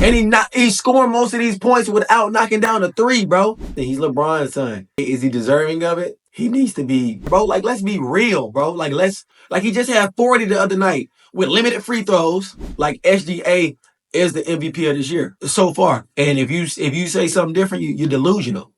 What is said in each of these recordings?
And he's scoring most of these points without knocking down a three, bro. He's LeBron's son. Is he deserving of it? He needs to be, bro. Like, let's be real, bro. Like he just had 40 the other night with limited free throws. Like SGA is the MVP of this year so far. And if you say something different, you're delusional.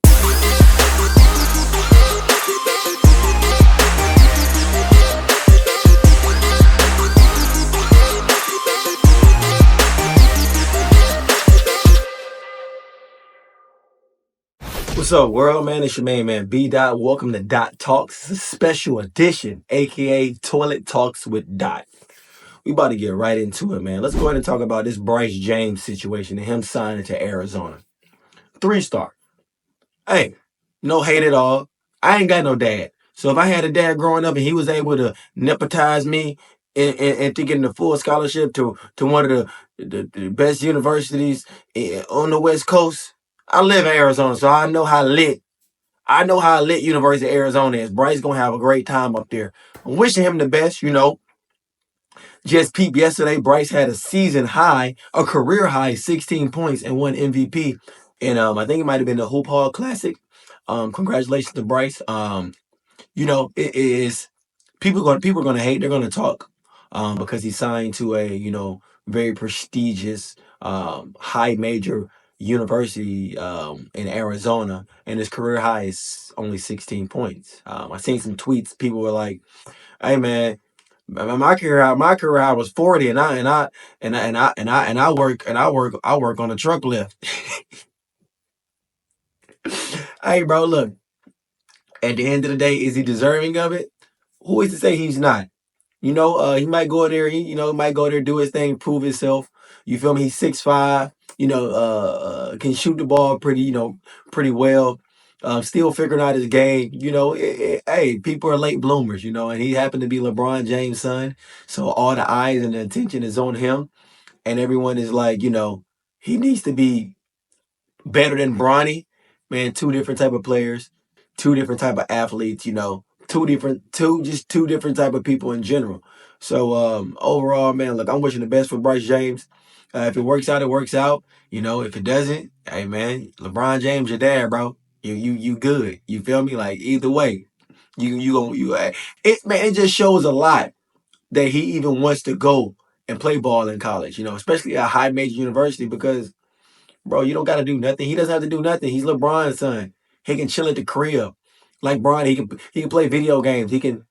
What's up, world, man? It's your main man, Bdot. Welcome to Dot Talks, special edition, aka Toilet Talks with Dot. We about to get right into it, man. Let's go ahead and talk about this Bryce James situation and him signing to Arizona. 3-star. Hey, no hate at all. I ain't got no dad. So if I had a dad growing up and he was able to nepotize me and to get a full scholarship to one of the best universities on the West Coast, I live in Arizona, so I know how lit University of Arizona is. Bryce gonna have a great time up there. I'm wishing him the best, Just peep yesterday, Bryce had a career high, 16 points and won MVP. And I think it might have been the Hoop Hall Classic. Congratulations to Bryce. It is people are gonna hate, they're gonna talk. Because he signed to a very prestigious high major university in Arizona, and his career high is only 16 points. I seen some tweets. People were like, "Hey man, my career high was 40, and I work on a truck lift." Hey, bro, look. At the end of the day, is he deserving of it? Who is to say he's not? He might go there, might go there, do his thing, prove himself. You feel me? He's 6'5", can shoot the ball pretty well. Still figuring out his game. Hey, people are late bloomers, and he happened to be LeBron James' son. So all the eyes and the attention is on him. And everyone is like, he needs to be better than Bronny. Man, two different type of players, two different type of athletes, two different type of people in general. So overall, man, look, I'm wishing the best for Bryce James. If it works out, it works out. If it doesn't, hey man, LeBron James, your dad, bro. You good. You feel me? Like either way, it just shows a lot that he even wants to go and play ball in college. Especially at a high major university because, bro, you don't got to do nothing. He doesn't have to do nothing. He's LeBron's son. He can chill at the crib. Like Bron, he can play video games. He can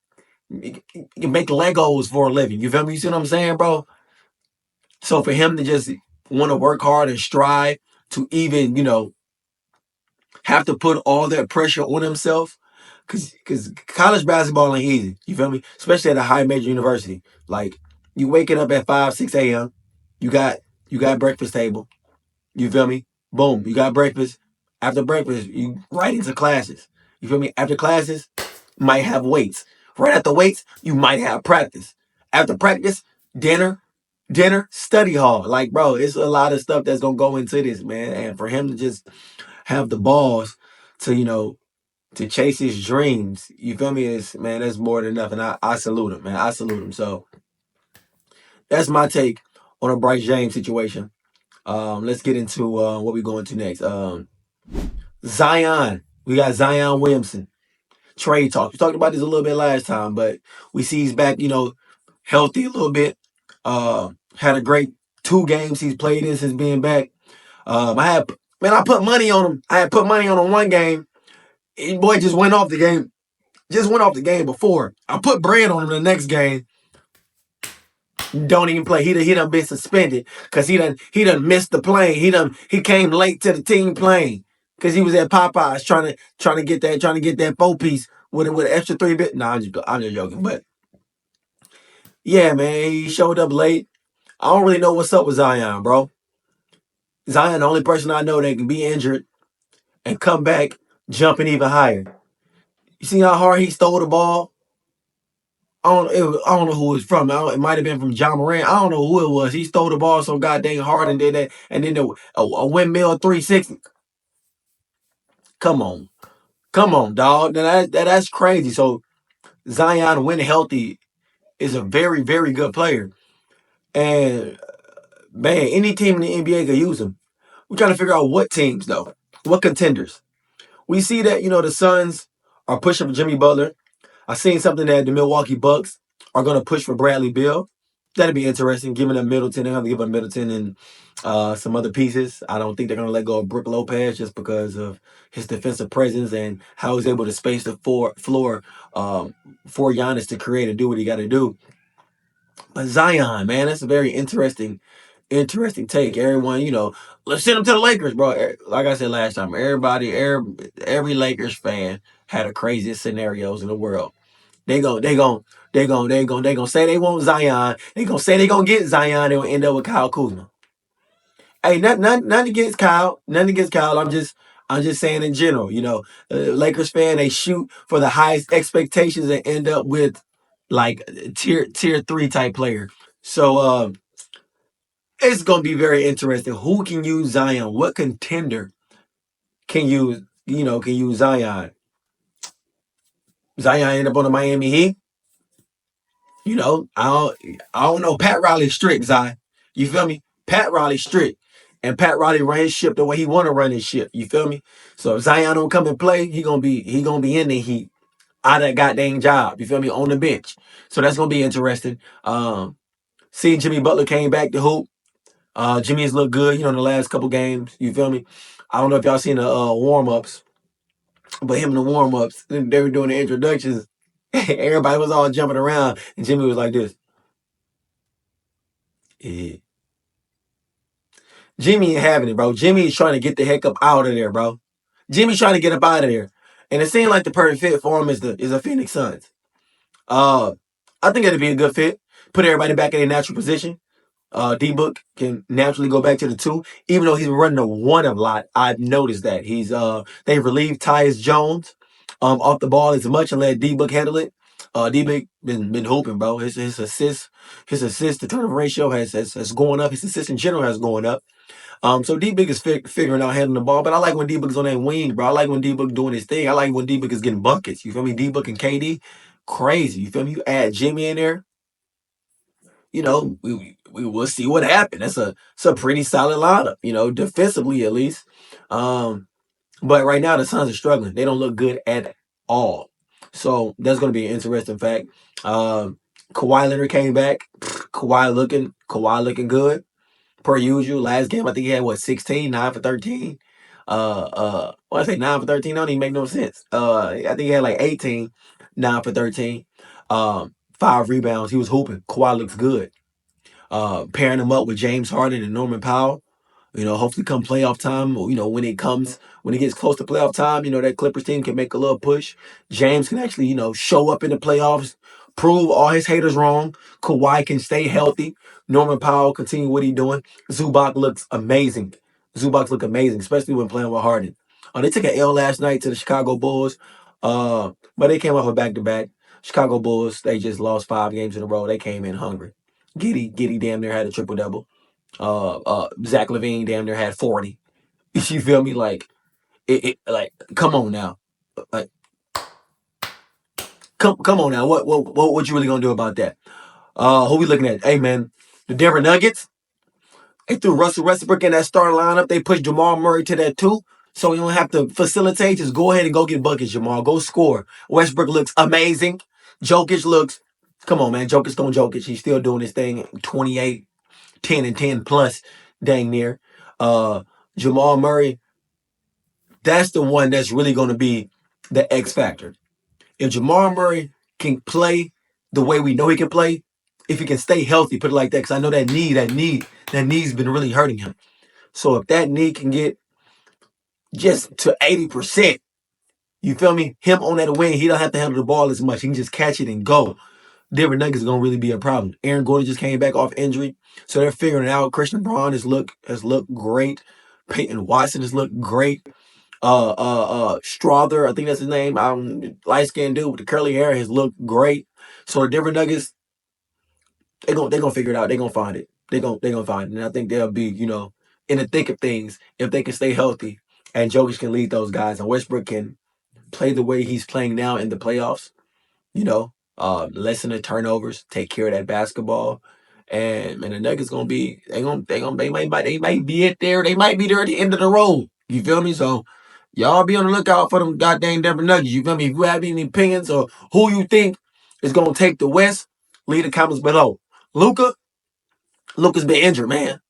make Legos for a living. You feel me? You see what I'm saying, bro? So for him to just want to work hard and strive to even, have to put all that pressure on himself, because college basketball ain't easy. You feel me? Especially at a high major university. Like you waking up at 5, 6 a.m. You got breakfast table. You feel me? Boom, you got breakfast. After breakfast, you right into classes. You feel me? After classes, you might have weights. Right after weights, you might have practice. After practice, dinner, study hall. Like, bro, it's a lot of stuff that's gonna go into this, man. And for him to just have the balls to, to chase his dreams, you feel me? Man, that's more than enough. And I salute him, man. I salute him. So that's my take on a Bryce James situation. Let's get into what we going to next. Zion. We got Zion Williamson. Trade talk. We talked about this a little bit last time, but we see he's back, healthy a little bit. Had a great 2 games he's played in since being back. I put money on him. I had put money on him one game. Boy just went off the game. Just went off the game before. I put bread on him the next game. Don't even play. He done been suspended because he done missed the plane. He came late to the team plane because he was at Popeyes trying to get that 4-piece with an extra 3 bit. No, I'm just joking. But yeah, man, he showed up late. I don't really know what's up with Zion, bro. Zion, the only person I know that can be injured and come back jumping even higher. You see how hard he stole the ball? I don't know who it's from. It might have been from John Moran. I don't know who it was. He stole the ball so goddamn hard and did that, and then a windmill 360. Come on, dog. That's crazy. So Zion, when healthy, is a very, very good player. And Man, any team in the NBA could use him. We're trying to figure out what teams though, what contenders. We see that the Suns are pushing for Jimmy Butler. I seen something that the Milwaukee Bucks are going to push for Bradley Beal. That'd be interesting. Giving up Middleton, they're going to give up Middleton and some other pieces. I don't think they're going to let go of Brook Lopez just because of his defensive presence and how he's able to space the floor for Giannis to create and do what he got to do. But Zion, man, that's a very interesting take. Everyone, let's send him to the Lakers, bro. Like I said last time, every Lakers fan had the craziest scenarios in the world. They gonna say they want Zion. They gonna say they gonna get Zion. They gonna end up with Kyle Kuzma. Hey, nothing against Kyle. Nothing against Kyle. I'm just saying in general. Lakers fan, they shoot for the highest expectations and end up with like tier 3 type player. So it's gonna be very interesting. Who can use Zion? What contender can use Zion? Zion end up on the Miami Heat. I don't know. Pat Riley strict, Zion. You feel me? Pat Riley strict. And Pat Riley run his ship the way he wanna run his ship. You feel me? So if Zion don't come and play, he gonna be in the Heat out of that goddamn job. You feel me? On the bench. So that's gonna be interesting. Seeing Jimmy Butler came back to hoop. Jimmy has looked good, in the last couple games. You feel me? I don't know if y'all seen the warm ups, but him in the warm ups, they were doing the introductions. Everybody was all jumping around, and Jimmy was like this. Yeah. Jimmy ain't having it, bro. Jimmy is trying to get the heck up out of there, bro. Jimmy's trying to get up out of there, and it seemed like the perfect fit for him is the Phoenix Suns. Uh, I think it'd be a good fit. Put everybody back in their natural position. D-Book can naturally go back to the 2. Even though he's running the 1 a lot, I've noticed that. They've relieved Tyus Jones off the ball as much and let D-Book handle it. D-Book been hooping, bro. His assist to turnover ratio has going up. His assist in general has going up. So D-Book is figuring out handling the ball, but I like when D-Book's on that wing, bro. I like when D-Book doing his thing. I like when D-Book is getting buckets. You feel me? D-Book and KD, crazy. You feel me? You add Jimmy in there, we will see what happens. It's a pretty solid lineup, defensively at least. But right now the Suns are struggling. They don't look good at all. So that's going to be an interesting fact. Kawhi Leonard came back. Kawhi looking good per usual. Last game I think he had 16, 9 for 13. When I say 9 for 13, don't even make no sense. I think he had like 18, 9 for 13. 5 rebounds. He was hooping. Kawhi looks good. Pairing him up with James Harden and Norman Powell. Hopefully come playoff time, when it gets close to playoff time, that Clippers team can make a little push. James can actually, show up in the playoffs, prove all his haters wrong. Kawhi can stay healthy. Norman Powell continue what he's doing. Zubac looks amazing. Zubac look amazing, especially when playing with Harden. They took an L last night to the Chicago Bulls, but they came off a back-to-back. Chicago Bulls, they just lost 5 games in a row. They came in hungry. Giddy damn near had a triple-double. Zach LaVine damn near had 40. You feel me? Like like come on now. Like come on now. What you really gonna do about that? Who we looking at? Hey man, the Denver Nuggets. They threw Russell Westbrook in that starting lineup. They pushed Jamal Murray to that 2. So you don't have to facilitate. Just go ahead and go get buckets, Jamal. Go score. Westbrook looks amazing. Jokic looks, come on, man. Jokic don't Jokic. He's still doing his thing. 28, 10 and 10 plus, dang near. Jamal Murray, that's the one that's really going to be the X factor. If Jamal Murray can play the way we know he can play, if he can stay healthy, put it like that, because I know that knee's been really hurting him. So if that knee can get just to 80%, you feel me? Him on that wing, he don't have to handle the ball as much. He can just catch it and go. Denver Nuggets is gonna really be a problem. Aaron Gordon just came back off injury, so they're figuring it out. Christian Braun has looked great. Peyton Watson has looked great. Strother, I think that's his name. Light skinned dude with the curly hair has looked great. So the Denver Nuggets, they gonna figure it out. They gonna find it. They gonna find it. And I think they'll be, in the thick of things if they can stay healthy and Jokic can lead those guys and Westbrook can play the way he's playing now in the playoffs. Lessen the turnovers, take care of that basketball. And the Nuggets gonna be they might be it there. They might be there at the end of the road. You feel me? So y'all be on the lookout for them goddamn Denver Nuggets. You feel me? If you have any opinions or who you think is gonna take the West, leave the comments below. Luka's been injured, man.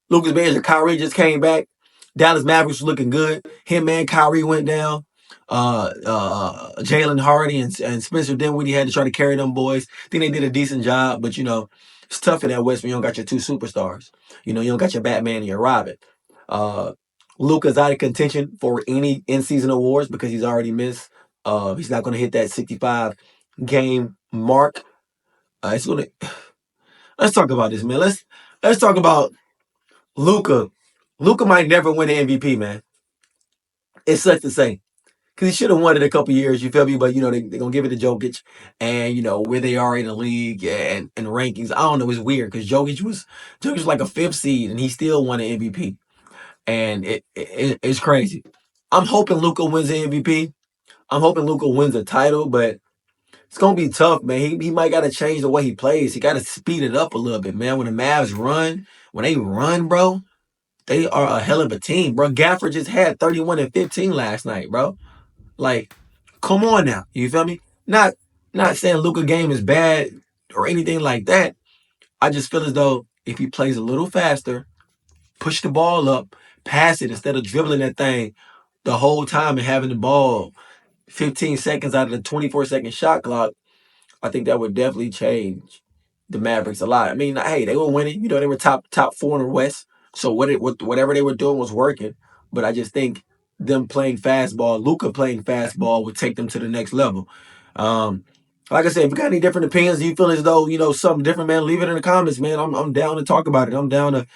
Luka's been injured. Kyrie just came back. Dallas Mavericks was looking good. Him and Kyrie went down. Jalen Hardy and Spencer Dinwiddie had to try to carry them boys. I think they did a decent job, but it's tough in that West when you don't got your two superstars. You don't got your Batman and your Robin. Uh, Luka's out of contention for any in-season awards because he's already missed. He's not going to hit that 65 game mark. It's gonna. Let's talk about this, man. Let's talk about Luka. Luka might never win an MVP, man. It's such to say. Because he should have won it a couple years, you feel me? But, they're going to give it to Jokic. And, where they are in the league and rankings. I don't know. It's weird because Jokic was like a fifth seed and he still won an MVP. And it's crazy. I'm hoping Luka wins the MVP. I'm hoping Luka wins a title, but it's going to be tough, man. He might got to change the way he plays. He got to speed it up a little bit, man. When the Mavs when they run, bro, they are a hell of a team, bro. Gafford just had 31 and 15 last night, bro. Like, come on now. You feel me? Not saying Luka game is bad or anything like that. I just feel as though if he plays a little faster, push the ball up, pass it instead of dribbling that thing the whole time and having the ball 15 seconds out of the 24-second shot clock, I think that would definitely change the Mavericks a lot. I mean, hey, they were winning. They were top four in the West. So whatever they were doing was working. But I just think them playing fastball, Luka playing fastball would take them to the next level. Um, like I said, if you got any different opinions, you feel as though, something different, man, leave it in the comments, man. I'm down to talk about it. I'm down to,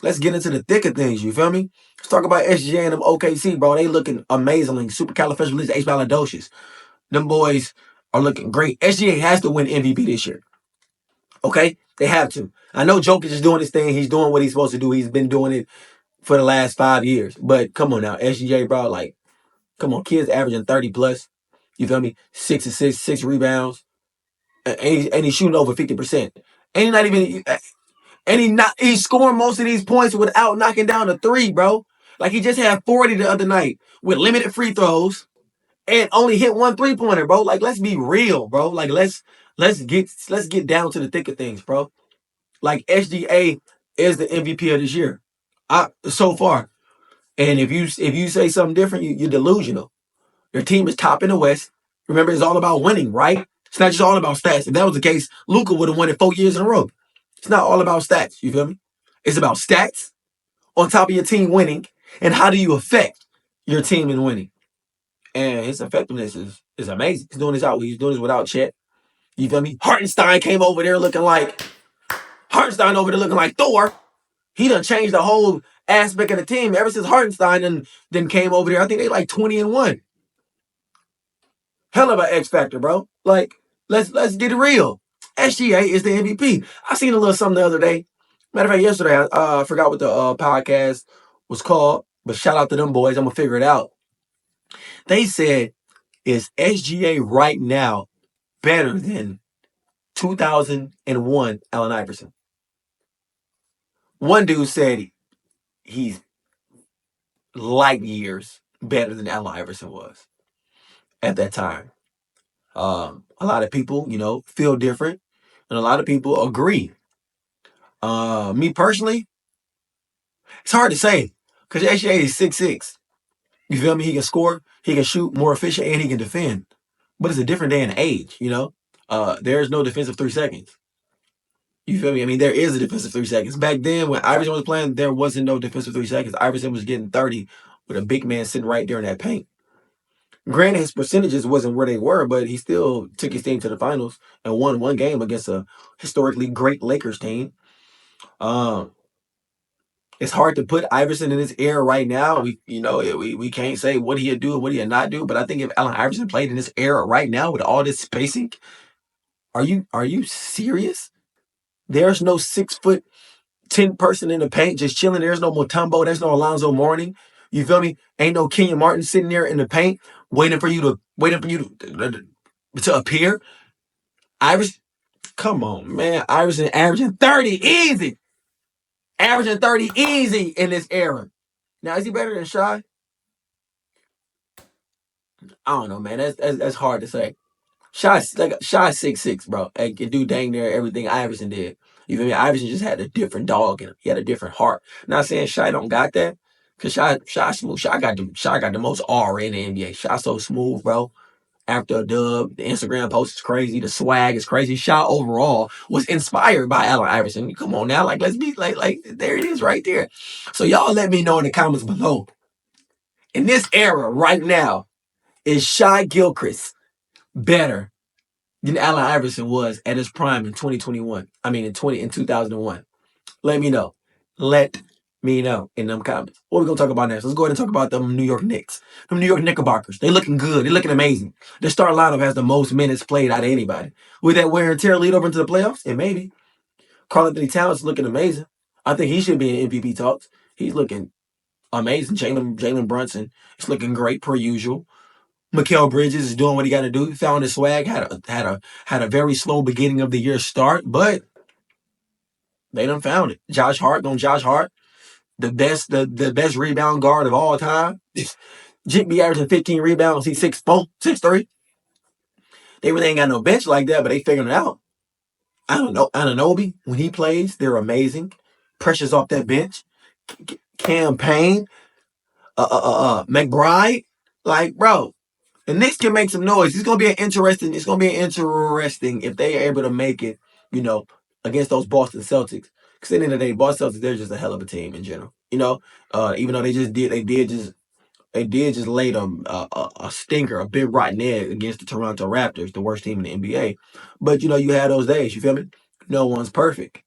let's get into the thick of things. You feel me? Let's talk about SGA and them OKC, bro. They looking amazing. Supercalifragilisticexpialidocious. Them boys are looking great. SGA has to win MVP this year. Okay? They have to. I know Jokic is doing his thing. He's doing what he's supposed to do. He's been doing it for the last 5 years. But come on now. SGA, bro, come on. Kids averaging 30 plus. You feel me? 6 assists, 6 rebounds. And he's shooting over 50%. And he's not even he's scoring most of these points without knocking down a three, bro. Like he just had 40 the other night with limited free throws and only hit one 3-pointer, bro. Like, let's be real, bro. Like, let's get down to the thick of things, bro. Like, SGA is the MVP of this year, so far. And if you say something different, you're delusional. Your team is top in the West. Remember, it's all about winning, right? It's not just all about stats. If that was the case, Luka would have won it 4 years in a row. It's not all about stats. You feel me? It's about stats on top of your team winning, and how do you affect your team in winning? And his effectiveness is amazing. He's doing this without Chet. You feel me? Hartenstein came over there looking like Thor. He done changed the whole aspect of the team ever since Hartenstein and then came over there. I think they like 20-1. Hell of an X factor, bro. Like, let's get it real. SGA is the MVP. I seen a little something the other day. Matter of fact, yesterday, I forgot what the podcast was called, but shout out to them boys. I'm gonna figure it out. They said, is SGA right now better than 2001 Allen Iverson? One dude said he's light years better than Allen Iverson was at that time. A lot of people, feel different, and a lot of people agree. Me personally, it's hard to say because SGA is 6'6". You feel me? He can score, he can shoot more efficient, and he can defend. But it's a different day and age, There's no defensive 3 seconds. You feel me? I mean, there is a defensive 3 seconds. Back then, when Iverson was playing, there wasn't no defensive 3 seconds. Iverson was getting 30 with a big man sitting right there in that paint. Granted, his percentages wasn't where they were, but he still took his team to the finals and won one game against a historically great Lakers team. It's hard to put Iverson in his era right now. We can't say what he'd do and what he'd not do. But I think if Allen Iverson played in this era right now with all this spacing, are you serious? There's no 6'10" person in the paint just chilling. There's no Mutombo. There's no Alonzo Mourning. You feel me? Ain't no Kenyon Martin sitting there in the paint waiting for you to appear. Iverson, Come on, man. Iverson averaging 30 easy. Averaging 30 easy in this era. Now, is he better than Shy? I don't know, man. That's hard to say. Shy 6'6", bro. Like, can do dang near everything Iverson did. You feel me? Iverson just had a different dog in him. He had a different heart. Not saying Shy don't got that. Cause Shy smooth. Shy got the most aura in the NBA. Shy so smooth, bro. After a dub, the Instagram post is crazy. The swag is crazy. Shy overall was inspired by Allen Iverson. Come on now, like let's be like there it is right there. So y'all let me know in the comments below. In this era right now, is Shy Gilchrist better than Allen Iverson was at his prime in 2021? I mean in 2001. Let me know. Let me know in them comments. What we gonna talk about next? Let's go ahead and talk about them New York Knicks. Them New York Knickerbockers. They looking good. They looking amazing. Their starting lineup has the most minutes played out of anybody. Will that wear and tear lead over into the playoffs? And maybe. Karl Anthony Towns is looking amazing. I think he should be in MVP talks. He's looking amazing. Jalen Brunson is looking great per usual. Mikal Bridges is doing what he got to do. He found his swag. Had a very slow beginning of the year start, but they done found it. Josh Hart, the best rebound guard of all time. Jit be averaging 15 rebounds. He's 6'4", 6'3". They really ain't got no bench like that, but they figuring it out. I don't know. Anunoby, when he plays, they're amazing. Pressures off that bench. Campaign, McBride, like bro, the Knicks can make some noise. It's gonna be interesting if they are able to make it, against those Boston Celtics. Because at the end of the day, Boston Celtics, they're just a hell of a team in general. Even though they did just lay them a stinker, a big rotten egg against the Toronto Raptors, the worst team in the NBA. But you had those days. You feel me? No one's perfect,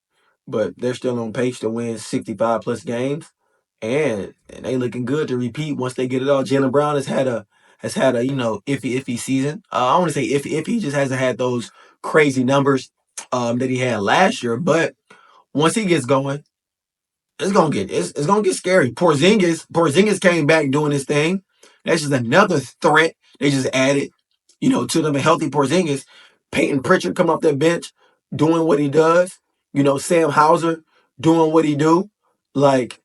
but they're still on pace to win 65 plus games, and they looking good to repeat once they get it all. Jaylen Brown has had a iffy season. I want to say iffy. He just hasn't had those crazy numbers that he had last year. But once he gets going, it's gonna get scary. Porzingis came back doing his thing. That's just another threat they just added, to them. A healthy Porzingis, Peyton Pritchard coming off that bench, doing what he does. Sam Hauser doing what he do. Like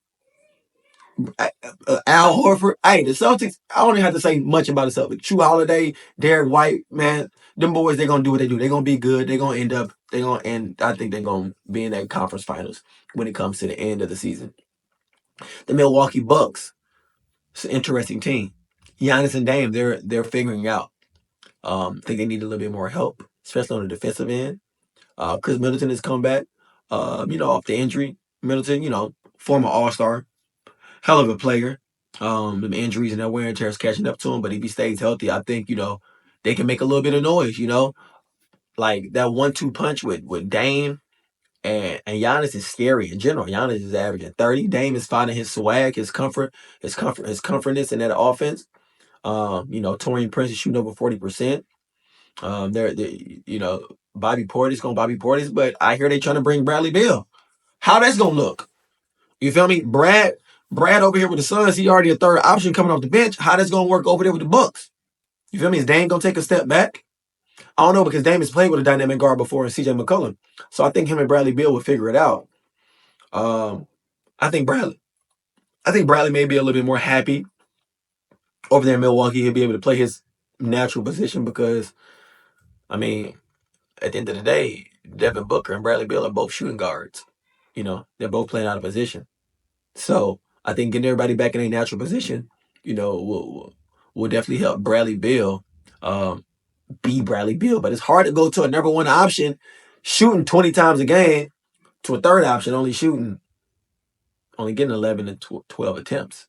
Al Horford. Hey, the Celtics. I don't even have to say much about the Celtics. True Holiday, Derek White, man, them boys. They're gonna do what they do. They're gonna be good. They're gonna end up. They're gonna end. I think they're gonna be in that conference finals when it comes to the end of the season. The Milwaukee Bucks. It's an interesting team. Giannis and Dame, they're figuring out. I think they need a little bit more help, especially on the defensive end. Chris Middleton has come back, off the injury. Middleton, former All-Star, hell of a player. The injuries and that wear and tear is catching up to him, but if he stays healthy, I think, they can make a little bit of noise, like that 1-2 punch with Dame and Giannis is scary in general. Giannis is averaging 30. Dame is finding his swag, his comfortness in that offense. Torian Prince is shooting over 40%. Bobby Portis going Bobby Portis, but I hear they trying to bring Bradley Beal. How that's gonna look? You feel me? Brad over here with the Suns, he already a third option coming off the bench. How that's gonna work over there with the Bucks? You feel me? Is Dame gonna take a step back? I don't know because Dame has played with a dynamic guard before in CJ McCollum. So I think him and Bradley Beal will figure it out. Um, I think Bradley may be a little bit more happy over there in Milwaukee. He'll be able to play his natural position because, I mean, at the end of the day, Devin Booker and Bradley Beal are both shooting guards. They're both playing out of position. So I think getting everybody back in a natural position, will definitely help Bradley Beal be Bradley Beal. But it's hard to go to a number one option shooting 20 times a game to a third option only getting 11 to 12 attempts.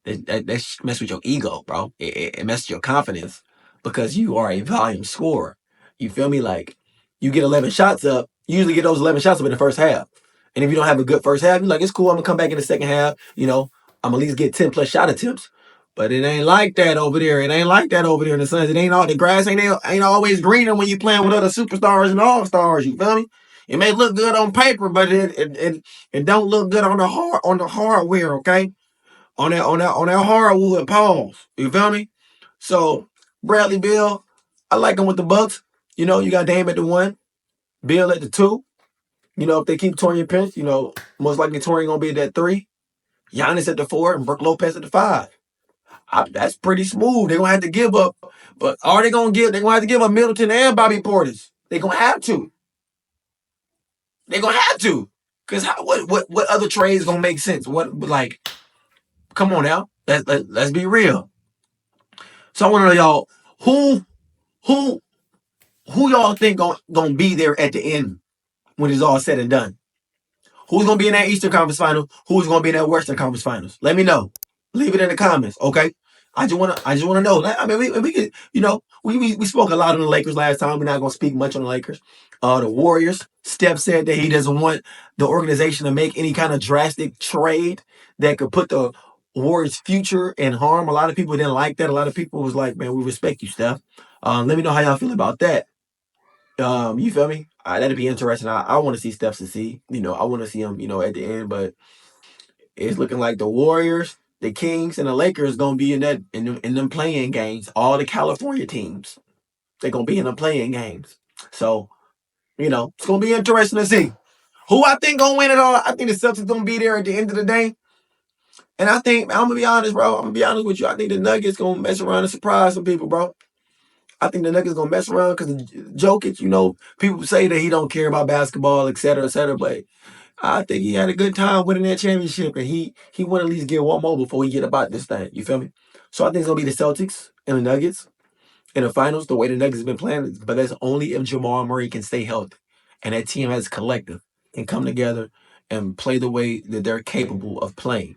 That mess with your ego, bro. It messes with your confidence because you are a volume scorer. You feel me? Like, you get 11 shots up, you usually get those 11 shots up in the first half. And if you don't have a good first half, you're like, it's cool, I'm going to come back in the second half. I'm at least get 10 plus shot attempts. But it ain't like that over there. It ain't like that over there in the Suns. It ain't all the grass ain't always greener when you playing with other superstars and all stars. You feel me? It may look good on paper, but it don't look good on the hardware. Okay, on that hardwood. Pause. You feel me? So Bradley Beal, I like him with the Bucks. You got Dame at the one. Bill at the 2. If they keep Torian Prince, most likely Torian gonna be at that 3. Giannis at the 4 and Brook Lopez at the 5. That's pretty smooth. They're gonna have to give up, but are they gonna give? They're gonna have to give up Middleton and Bobby Portis. They're gonna have to. They're gonna have to. Cause what other trades gonna make sense? What like? Come on now. Let's be real. So I want to know y'all who who who y'all think gonna be there at the end when it's all said and done. Who's gonna be in that Eastern Conference Final? Who's gonna be in that Western Conference Finals? Let me know. Leave it in the comments, okay? I just wanna know. I mean, we could, we spoke a lot on the Lakers last time. We're not gonna speak much on the Lakers. The Warriors. Steph said that he doesn't want the organization to make any kind of drastic trade that could put the Warriors' future in harm. A lot of people didn't like that. A lot of people was like, "Man, we respect you, Steph." Let me know how y'all feel about that. You feel me? That'd be interesting. I want to see Steph succeed. I want to see him, at the end. But it's looking like the Warriors, the Kings, and the Lakers gonna be in them playing games. All the California teams, they're gonna be in the playing games. So it's gonna be interesting to see who I think gonna win it all. I think the Celtics gonna be there at the end of the day. And I think I'm gonna be honest, bro. I'm gonna be honest with you. I think the Nuggets gonna mess around and surprise some people, bro. I think the Nuggets gonna mess around because Jokic, people say that he don't care about basketball, et cetera, et cetera. But I think he had a good time winning that championship, and he want to at least get one more before he get about this thing. You feel me? So I think it's gonna be the Celtics and the Nuggets in the finals. The way the Nuggets have been playing, but that's only if Jamal Murray can stay healthy, and that team as a collective and come together and play the way that they're capable of playing,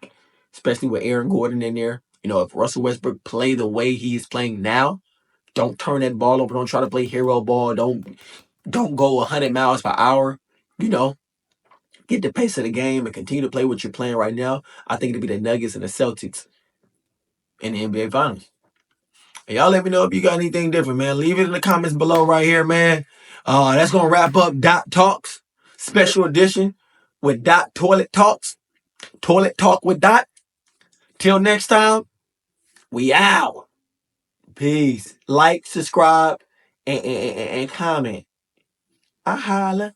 especially with Aaron Gordon in there. If Russell Westbrook play the way he is playing now, don't turn that ball over. Don't try to play hero ball. Don't go 100 miles per hour. You know, get the pace of the game and continue to play what you're playing right now. I think it'll be the Nuggets and the Celtics in the NBA Finals. And y'all let me know if you got anything different, man. Leave it in the comments below right here, man. That's gonna wrap up Dot Talks special edition with Dot Toilet Talks. Toilet Talk with Dot. Till next time, we out. Peace. Like, subscribe, and comment. I holla.